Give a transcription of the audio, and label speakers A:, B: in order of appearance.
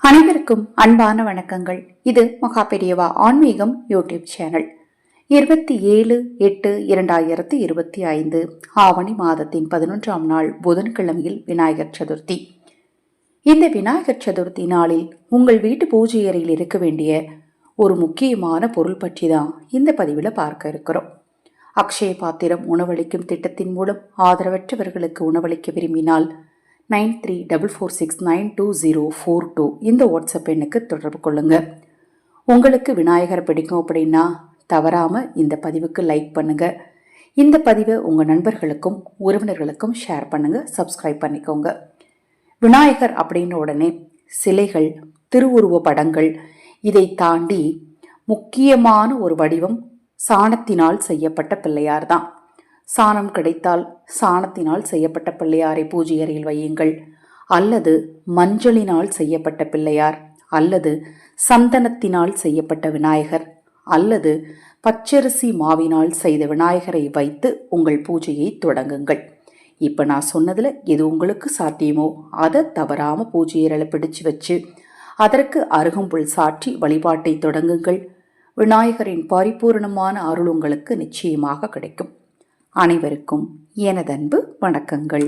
A: அனைவருக்கும் அன்பான வணக்கங்கள். இது மகா பெரியவா ஆன்மீகம் யூடியூப் சேனல். 27/8/2025 ஆவணி மாதத்தின் 11ஆம் நாள் புதன்கிழமையில் விநாயகர் சதுர்த்தி. இந்த விநாயகர் சதுர்த்தி நாளில் உங்கள் வீட்டு பூஜை அறையில் இருக்க வேண்டிய ஒரு முக்கியமான பொருள் பற்றி தான் இந்த பதிவில் பார்க்க இருக்கிறோம். அக்ஷய பாத்திரம் உணவளிக்கும் திட்டத்தின் மூலம் ஆதரவற்றவர்களுக்கு உணவளிக்க விரும்பினால் 9344692042 இந்த வாட்ஸ்அப் எண்ணுக்கு தொடர்பு கொள்ளுங்க. உங்களுக்கு விநாயகர் பிடிக்கும் அப்படின்னா தவறாம இந்த பதிவுக்கு லைக் பண்ணுங்க. இந்த பதிவை உங்க நண்பர்களுக்கும் உறவினர்களுக்கும் ஷேர் பண்ணுங்க. சப்ஸ்கிரைப் பண்ணிக்கோங்க. விநாயகர் அப்படின்ன உடனே சிலைகள், திருவுருவ படங்கள், இதை தாண்டி முக்கியமான ஒரு வடிவம் சாணத்தினால் செய்யப்பட்ட பிள்ளையார் தான். சாணம் கிடைத்தால் சாணத்தினால் செய்யப்பட்ட பிள்ளையாரை பூஜை அறையில் வையுங்கள். அல்லது மஞ்சளினால் செய்யப்பட்ட பிள்ளையார், அல்லது சந்தனத்தினால் செய்யப்பட்ட விநாயகர், அல்லது பச்சரிசி மாவினால் செய்த விநாயகரை வைத்து உங்கள் பூஜையை தொடங்குங்கள். இப்போ நான் சொன்னதில் எது உங்களுக்கு சாத்தியமோ அதை தவறாமல் பூஜை அறையில் பிடிச்சு வச்சு அதற்கு அருகம்புல் சாற்றி வழிபாட்டை தொடங்குங்கள். விநாயகரின் பரிபூர்ணமான அருள் உங்களுக்கு நிச்சயமாக கிடைக்கும். அனைவருக்கும் எனதன்பு வணக்கங்கள்.